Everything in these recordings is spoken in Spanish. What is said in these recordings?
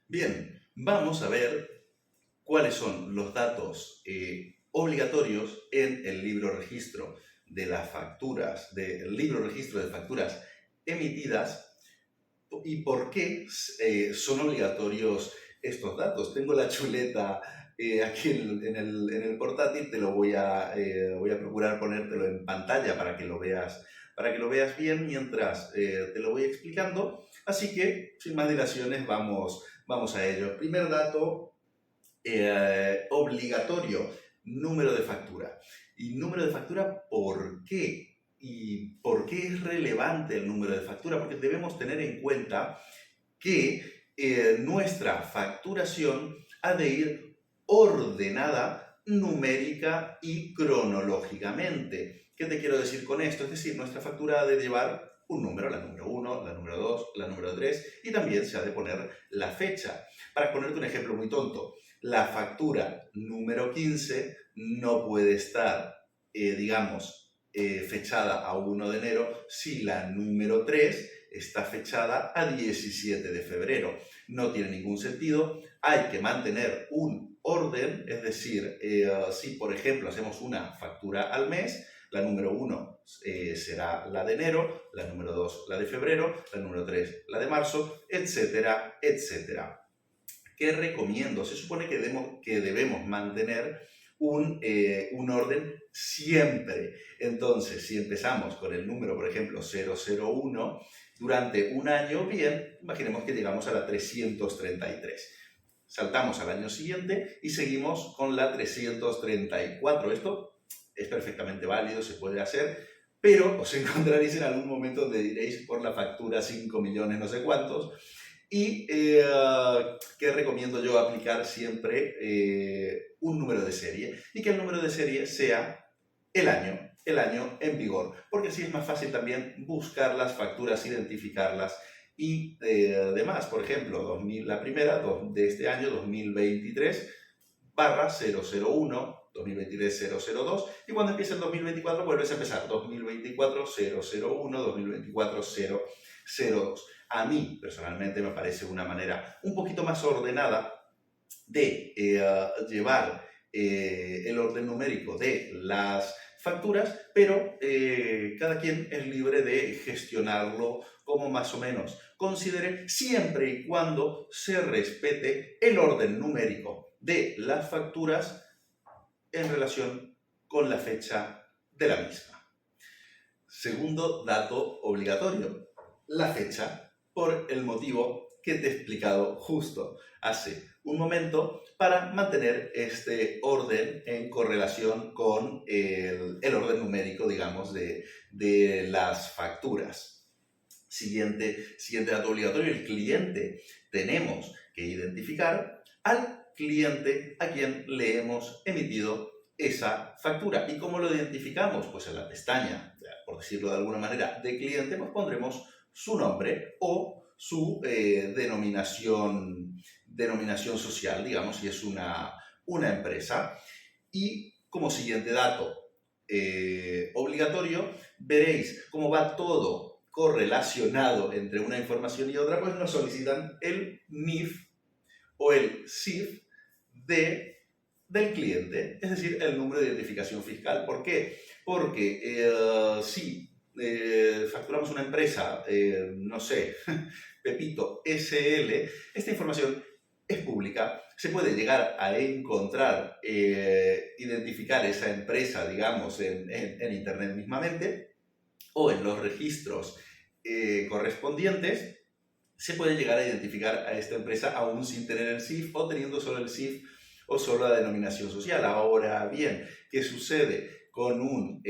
Bien, vamos a ver cuáles son los datos obligatorios en el libro registro de las facturas, del libro registro de facturas emitidas y por qué son obligatorios estos datos. Tengo la chuleta aquí en el portátil, voy a procurar ponértelo en pantalla para que lo veas bien mientras te lo voy explicando. Así que, sin más dilaciones, vamos a ello. Primer dato obligatorio, número de factura. ¿Y número de factura por qué? ¿Y por qué es relevante el número de factura? Porque debemos tener en cuenta que nuestra facturación ha de ir ordenada numérica y cronológicamente. ¿Qué te quiero decir con esto? Es decir, nuestra factura ha de llevar un número, la número 1, la número 2, la número 3 y también se ha de poner la fecha. Para ponerte un ejemplo muy tonto, la factura número 15 no puede estar, fechada a 1 de enero si la número 3 está fechada a 17 de febrero. No tiene ningún sentido, hay que mantener un orden, es decir, si por ejemplo hacemos una factura al mes, la número 1 será la de enero, la número 2 la de febrero, la número 3 la de marzo, etcétera, etcétera. ¿Qué recomiendo? Se supone que debemos mantener un orden siempre. Entonces, si empezamos con el número, por ejemplo, 001, durante un año, bien, imaginemos que llegamos a la 333. Saltamos al año siguiente y seguimos con la 334. Esto es perfectamente válido, se puede hacer, pero os encontraréis en algún momento donde diréis por la factura 5 millones no sé cuántos. Y que recomiendo yo aplicar siempre un número de serie y que el número de serie sea el año en vigor, porque así es más fácil también buscar las facturas, identificarlas y demás. Por ejemplo, la primera de este año, 2023, barra 001, 2023-002, y cuando empiece el 2024 vuelves a empezar 2024-001, 2024-002. A mí, personalmente, me parece una manera un poquito más ordenada de llevar el orden numérico de las facturas, pero cada quien es libre de gestionarlo como más o menos considere, siempre y cuando se respete el orden numérico de las facturas en relación con la fecha de la misma. Segundo dato obligatorio, la fecha, por el motivo que te he explicado justo hace un momento, para mantener este orden en correlación con el orden numérico, digamos, de las facturas. Siguiente dato obligatorio, el cliente. Tenemos que identificar al cliente a quien le hemos emitido esa factura. ¿Y cómo lo identificamos? Pues en la pestaña, por decirlo de alguna manera, de cliente, pues pondremos su nombre o su denominación social, digamos, si es una empresa. Y como siguiente dato obligatorio, veréis cómo va todo correlacionado entre una información y otra, pues nos solicitan el NIF o el SIF del cliente, es decir, el número de identificación fiscal. ¿Por qué? Porque si facturamos una empresa, no sé, Pepito SL, esta información es pública, se puede llegar a encontrar, identificar esa empresa, digamos, en Internet mismamente o en los registros correspondientes. Se puede llegar a identificar a esta empresa aún sin tener el SIF o teniendo solo el SIF o solo la denominación social. Ahora bien, ¿qué sucede con un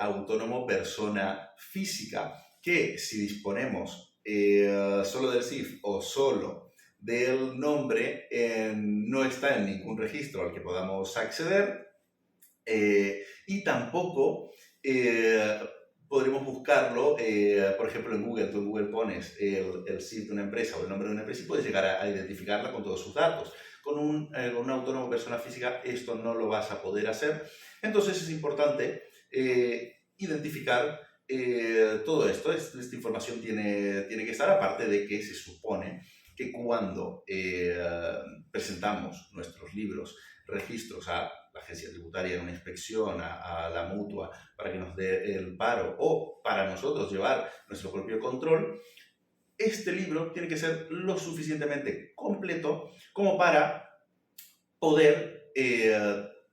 autónomo persona física? Que si disponemos solo del SIF o solo del nombre, no está en ningún registro al que podamos acceder y tampoco podremos buscarlo, por ejemplo, en Google. Tú en Google pones el SIF de una empresa o el nombre de una empresa y puedes llegar a identificarla con todos sus datos. Con un autónomo persona física esto no lo vas a poder hacer. Entonces es importante identificar todo esto. Esta información tiene que estar, aparte de que se supone que cuando presentamos nuestros libros, registros a la agencia tributaria en una inspección, a la mutua, para que nos dé el paro o para nosotros llevar nuestro propio control, este libro tiene que ser lo suficientemente completo como para poder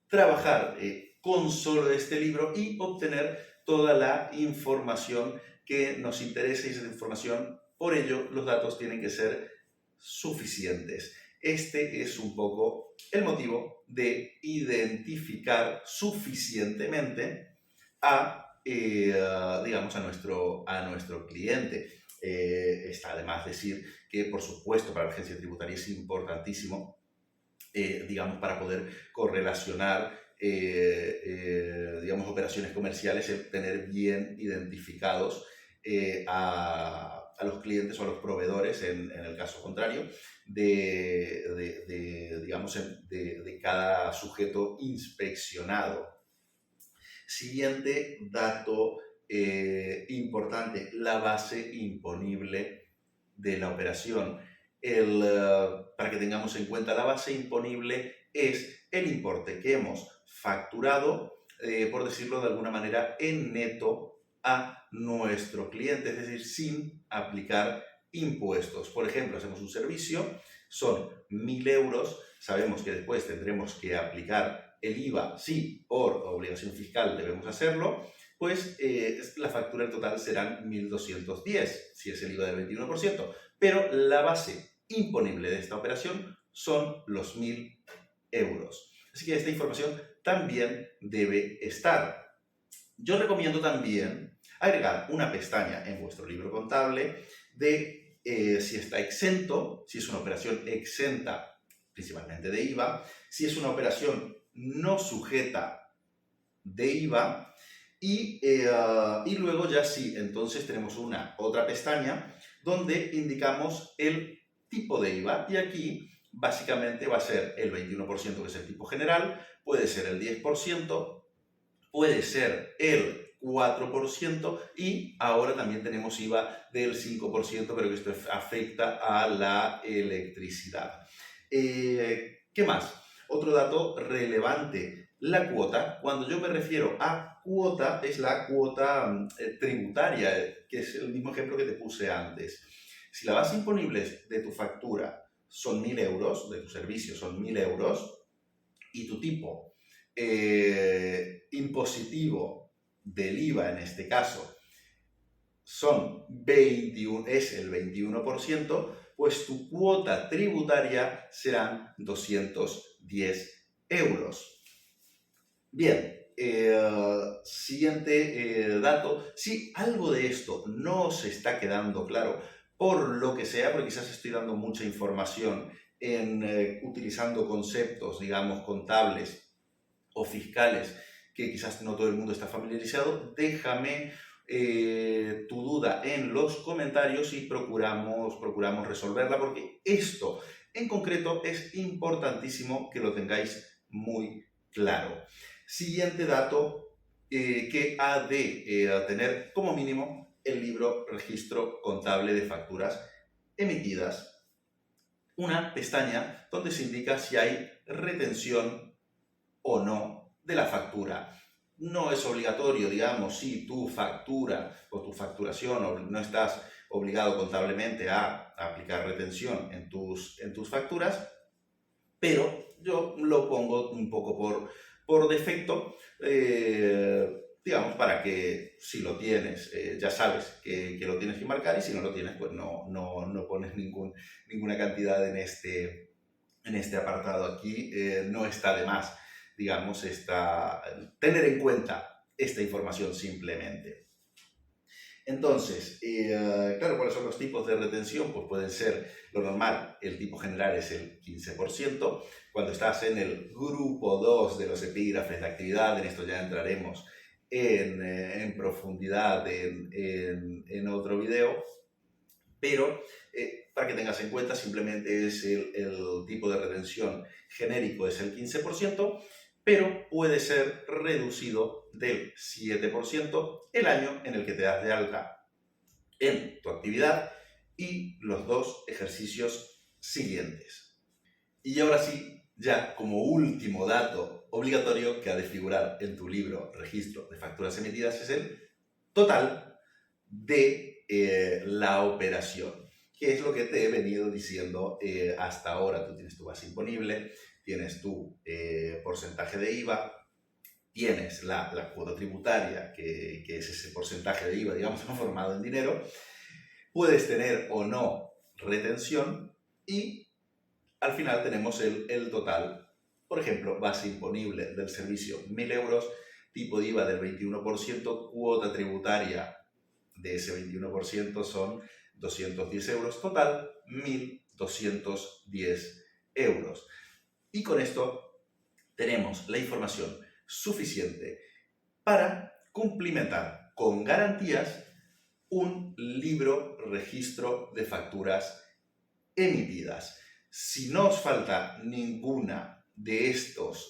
trabajar con solo este libro y obtener toda la información que nos interese y esa información, por ello, los datos tienen que ser suficientes. Este es un poco el motivo de identificar suficientemente digamos, a nuestro cliente. Está además decir que, por supuesto, para la agencia tributaria es importantísimo, digamos, para poder correlacionar, digamos, operaciones comerciales, el tener bien identificados a los clientes o a los proveedores, en el caso contrario, digamos, de cada sujeto inspeccionado. Siguiente dato importante, la base imponible de la operación. Para que tengamos en cuenta, la base imponible es el importe que hemos facturado, por decirlo de alguna manera, en neto a nuestro cliente, es decir, sin aplicar impuestos. Por ejemplo, hacemos un servicio, son 1.000 euros, sabemos que después tendremos que aplicar el IVA, si por obligación fiscal debemos hacerlo, pues la factura en total serán 1.210, si es el IVA del 21%, pero la base imponible de esta operación son los 1.000 euros. Así que esta información también debe estar. Yo recomiendo también agregar una pestaña en vuestro libro contable de si está exento, si es una operación exenta principalmente de IVA, si es una operación no sujeta de IVA y luego ya sí, entonces tenemos otra pestaña donde indicamos el tipo de IVA y aquí básicamente va a ser el 21%, que es el tipo general, puede ser el 10%, puede ser el 4% y ahora también tenemos IVA del 5%, pero que esto afecta a la electricidad. ¿Qué más? Otro dato relevante, la cuota. Cuando yo me refiero a cuota, es la cuota tributaria, que es el mismo ejemplo que te puse antes. Si la base imponible de tu factura son 1.000 euros, de tu servicio son 1.000 euros, y tu tipo impositivo del IVA en este caso es el 21%, pues tu cuota tributaria serán 210 euros. Bien, siguiente dato. Si algo de esto no os está quedando claro, por lo que sea, porque quizás estoy dando mucha información utilizando conceptos, digamos, contables o fiscales que quizás no todo el mundo está familiarizado, déjame tu duda en los comentarios y procuramos resolverla, porque esto en concreto es importantísimo que lo tengáis muy claro. Siguiente dato que ha de tener como mínimo el libro registro contable de facturas emitidas, una pestaña donde se indica si hay retención o no de la factura. No es obligatorio, digamos, si tu factura o tu facturación no estás obligado contablemente a aplicar retención en tus facturas, pero yo lo pongo un poco por defecto, digamos, para que si lo tienes, ya sabes que lo tienes que marcar, y si no lo tienes, pues no pones ninguna cantidad en este apartado aquí. No está de más, digamos, tener en cuenta esta información simplemente. Entonces, claro, ¿cuáles son los tipos de retención? Pues pueden ser lo normal, el tipo general es el 15%. Cuando estás en el grupo 2 de los epígrafes de actividad, en esto ya entraremos en profundidad en otro video, pero para que tengas en cuenta, simplemente es el tipo de retención genérico es el 15%, pero puede ser reducido del 7% el año en el que te das de alta en tu actividad y los 2 ejercicios siguientes. Y ahora sí, ya como último dato obligatorio que ha de figurar en tu libro Registro de Facturas Emitidas es el total de la operación, que es lo que te he venido diciendo hasta ahora. Tú tienes tu base imponible, tienes tu porcentaje de IVA, tienes la cuota tributaria, que es ese porcentaje de IVA, digamos, transformado en dinero, puedes tener o no retención y al final tenemos el total. Por ejemplo, base imponible del servicio 1.000 euros, tipo de IVA del 21%, cuota tributaria de ese 21% son 210 euros, total 1.210 euros. Y con esto tenemos la información suficiente para cumplimentar con garantías un libro registro de facturas emitidas. Si no os falta ninguna de estos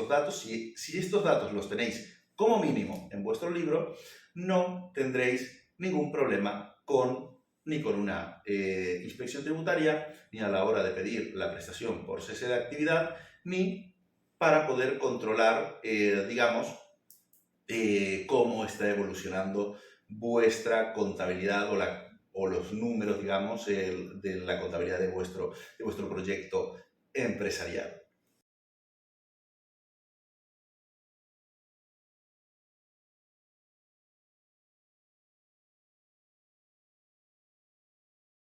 datos, si estos datos los tenéis como mínimo en vuestro libro, no tendréis ningún problema ni con una inspección tributaria, ni a la hora de pedir la prestación por cese de actividad, ni para poder controlar, cómo está evolucionando vuestra contabilidad o los números, digamos, de la contabilidad de vuestro proyecto empresarial.